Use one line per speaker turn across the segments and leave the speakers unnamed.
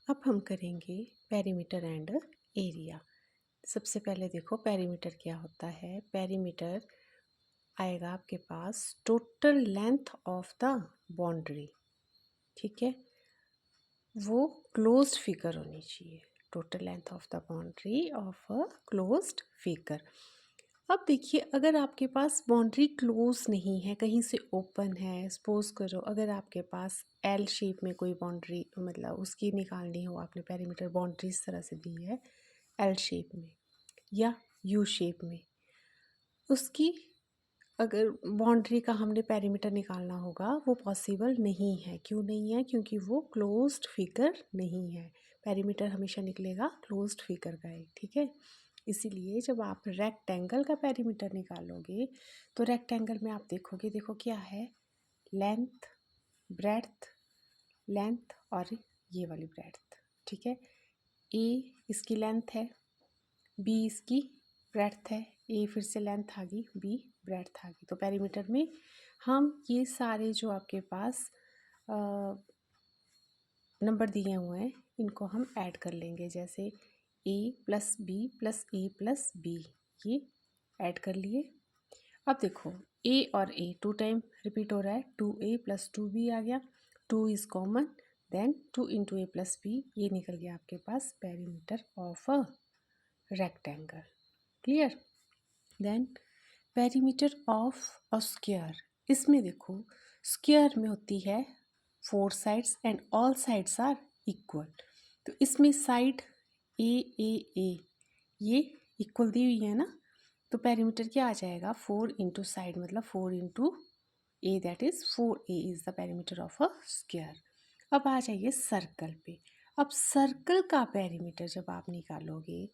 अब हम करेंगे पेरीमीटर एंड एरिया। सबसे पहले देखो पेरीमीटर क्या होता है। पेरीमीटर आएगा आपके पास total length of the boundary, ठीक है। वो क्लोज्ड फिगर होनी चाहिए, total length of the boundary of a closed figure. अब देखिए, अगर आपके पास बाउंड्री क्लोज नहीं है, कहीं से ओपन है, सपोज करो अगर आपके पास एल शेप में कोई बाउंड्री, मतलब उसकी निकालनी हो, आपने पेरीमीटर बाउंड्री इस तरह से दी है एल शेप में या यू शेप में, उसकी अगर बाउंड्री का हमने पेरीमीटर निकालना होगा वो पॉसिबल नहीं है। क्यों नहीं है? क्योंकि वो क्लोज्ड फिगर नहीं है। पेरीमीटर हमेशा निकलेगा क्लोज्ड फिगर का ही, ठीक है। इसीलिए जब आप रेक्टेंगल का पेरीमीटर निकालोगे तो रेक्टेंगल में आप देखोगे, देखो क्या है, लेंथ, ब्रेड्थ, लेंथ और ये वाली ब्रेड्थ, ठीक है। ए इसकी लेंथ है, बी इसकी ब्रेड्थ है, ए फिर से लेंथ आ गई, बी ब्रेड्थ आ गई। तो पेरीमीटर में हम ये सारे जो आपके पास नंबर दिए हुए हैं इनको हम ऐड कर लेंगे। जैसे ए प्लस बी प्लस ए प्लस बी, ये ऐड कर लिए। अब देखो ए और ए 2 टाइम रिपीट हो रहा है, 2a प्लस 2b आ गया, 2 is common, then 2 into A plus B, ये निकल गया आपके पास perimeter of a rectangle. Clear? Then perimeter of a square, इसमें देखो स्क्वायर में होती है 4 sides and all sides are equal. तो इसमें साइड ए ये इक्वल दी हुई है ना, तो पेरीमीटर क्या आ जाएगा, 4 इंटू साइड मतलब 4 into A, that is 4a is the perimeter of a square. अब आ जाइए सर्कल पे। अब सर्कल का पेरीमीटर जब आप निकालोगे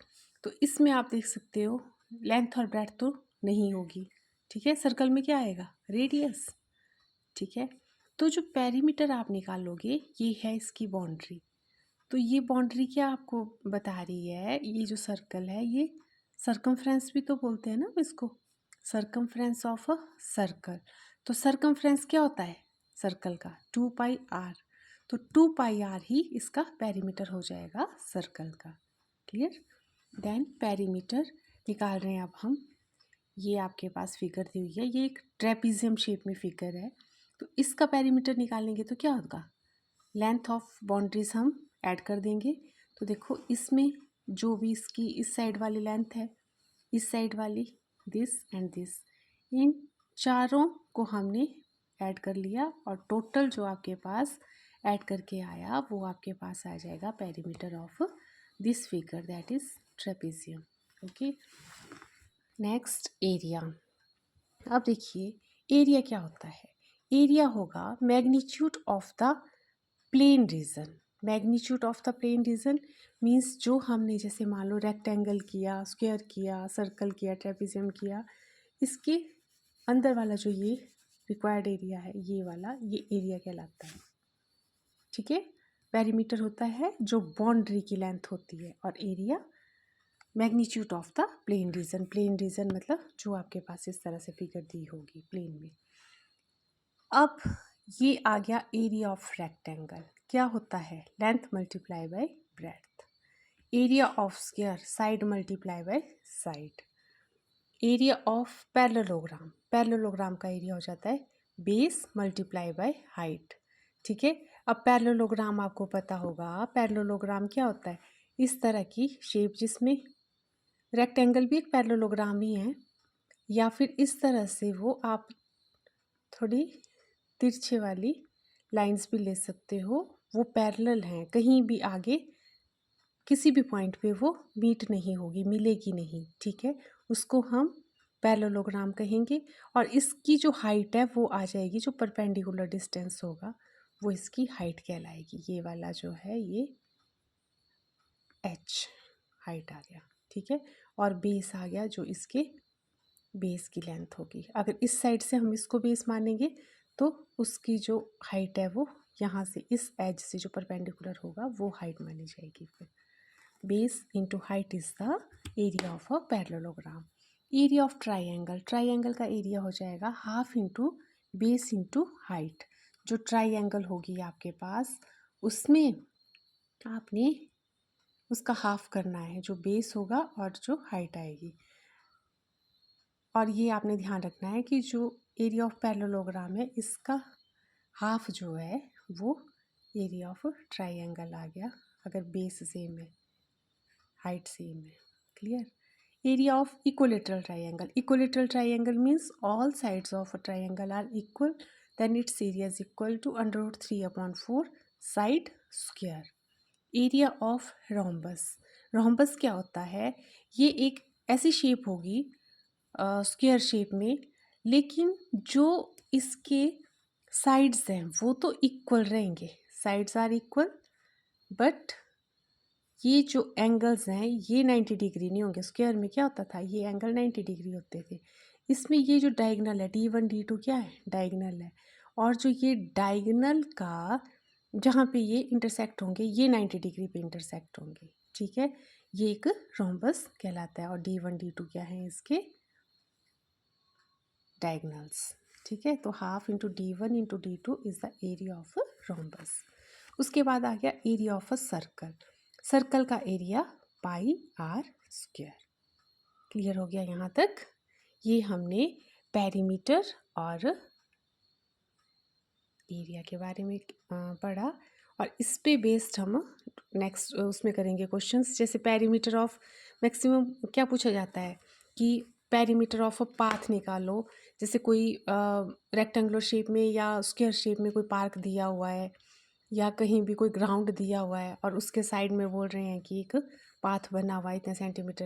तो इसमें आप देख सकते हो लेंथ और ब्रेड्थ तो नहीं होगी, ठीक है। सर्कल में क्या आएगा, रेडियस, ठीक है। तो जो पेरीमीटर आप निकालोगे ये है इसकी बाउंड्री। तो ये बाउंड्री क्या आपको बता रही है, ये जो सर्कल है ये सरकमफ्रेंस भी तो बोलते हैं ना इसको, सरकमफ्रेंस ऑफ अ सर्कल। तो सरकमफ्रेंस क्या होता है सर्कल का, 2πr। तो 2πr ही इसका पेरीमीटर हो जाएगा सर्कल का। क्लियर? देन पेरीमीटर निकाल रहे हैं अब हम। ये आपके पास फिगर दी हुई है, ये एक ट्रेपीजियम शेप में फिगर है। तो इसका पेरीमीटर निकालेंगे तो क्या होगा, लेंथ ऑफ बाउंड्रीज हम ऐड कर देंगे। तो देखो इसमें जो भी इसकी इस साइड वाली लेंथ है, इस साइड वाली, दिस एंड दिस, इन चारों को हमने ऐड कर लिया और टोटल जो आपके पास ऐड करके आया वो आपके पास आ जाएगा perimeter of this figure, that is trapezium. Okay, next area. अब देखिए एरिया क्या होता है, एरिया होगा magnitude of the plain region. Magnitude of the plain region means जो हमने जैसे मान लो रेक्टेंगल किया, स्क्वायर किया, सर्कल किया, ट्रेपीजियम किया, इसके अंदर वाला जो ये रिक्वायर्ड एरिया है, ये वाला, ये एरिया कहलाता है, ठीक है। पेरीमीटर होता है जो बाउंड्री की लेंथ होती है और area magnitude of the plain region. Plain region मतलब जो आपके पास इस तरह से फिगर दी होगी प्लेन में। अब ये आ गया एरिया ऑफ रेक्टेंगल, क्या होता है, length multiply by breadth. Area of square, side multiply by side. Area of parallelogram, parallelogram का एरिया हो जाता है बेस मल्टीप्लाई बाय हाइट, ठीक है। अब पैरेललोग्राम आपको पता होगा, पैरेललोग्राम क्या होता है, इस तरह की शेप जिसमें रेक्टेंगल भी एक पैरेललोग्राम ही है, या फिर इस तरह से वो आप थोड़ी तिरछे वाली लाइंस भी ले सकते हो, वो पैरेलल हैं, कहीं भी आगे किसी भी पॉइंट पे वो मीट नहीं होगी, मिलेगी नहीं, ठीक है। उसको हम पैरेललोग्राम कहेंगे। और इसकी जो हाइट है वो आ जाएगी, जो परपेंडिकुलर डिस्टेंस होगा वो इसकी हाइट कहलाएगी। ये वाला जो है ये h हाइट आ गया, ठीक है। और बेस आ गया जो इसके बेस की लेंथ होगी। अगर इस साइड से हम इसको बेस मानेंगे तो उसकी जो हाइट है वो यहाँ से इस एज से जो परपेंडिकुलर होगा वो हाइट मानी जाएगी। फिर base into height is the area of a parallelogram. Area of triangle, triangle का एरिया हो जाएगा half into base into height. जो ट्राइंगल होगी आपके पास उसमें आपने उसका हाफ करना है, जो बेस होगा और जो हाइट आएगी। और ये आपने ध्यान रखना है कि जो एरिया ऑफ पैरेललोग्राम है इसका हाफ जो है वो एरिया ऑफ ट्राइंगल आ गया, अगर बेस सेम है, हाइट सेम है। Clear? Area of equilateral triangle, equilateral triangle means all sides of a triangle are equal, then its area is equal to √3/4 side square. Area of rhombus, rhombus क्या होता है? ये एक ऐसी shape होगी square shape में, लेकिन जो इसके साइड्स हैं वो तो इक्वल रहेंगे, साइड्स आर इक्वल, बट ये जो एंगल्स हैं ये 90 डिग्री नहीं होंगे। स्क्वायर में क्या होता था, ये एंगल 90 डिग्री होते थे। इसमें ये जो डायगनल है D1 D2 क्या है, डायगनल है, और जो ये डायगनल का जहाँ पे ये इंटरसेक्ट होंगे ये 90 डिग्री पे इंटरसेक्ट होंगे। ठीक है, ये एक रोम्बस कहलाता है। और D1 D2 क्या है, इसके डायगनल्स। ठीक है, तो half into D1 into D2 is the area of rhombus. उसके बाद आ गया area of a circle. Circle का एरिया πr²। क्लियर हो गया यहाँ तक? ये हमने पेरीमीटर और एरिया के बारे में पढ़ा, और इस पे बेस्ड हम नेक्स्ट उसमें करेंगे क्वेश्चंस। जैसे पेरीमीटर ऑफ मैक्सिमम क्या पूछा जाता है कि पेरीमीटर ऑफ अ पाथ निकालो। जैसे कोई रेक्टेंगुलर शेप में या स्क्वायर शेप में कोई पार्क दिया हुआ है या कहीं भी कोई ग्राउंड दिया हुआ है और उसके साइड में बोल रहे हैं कि एक पाथ बना हुआ है इतने सेंटीमीटर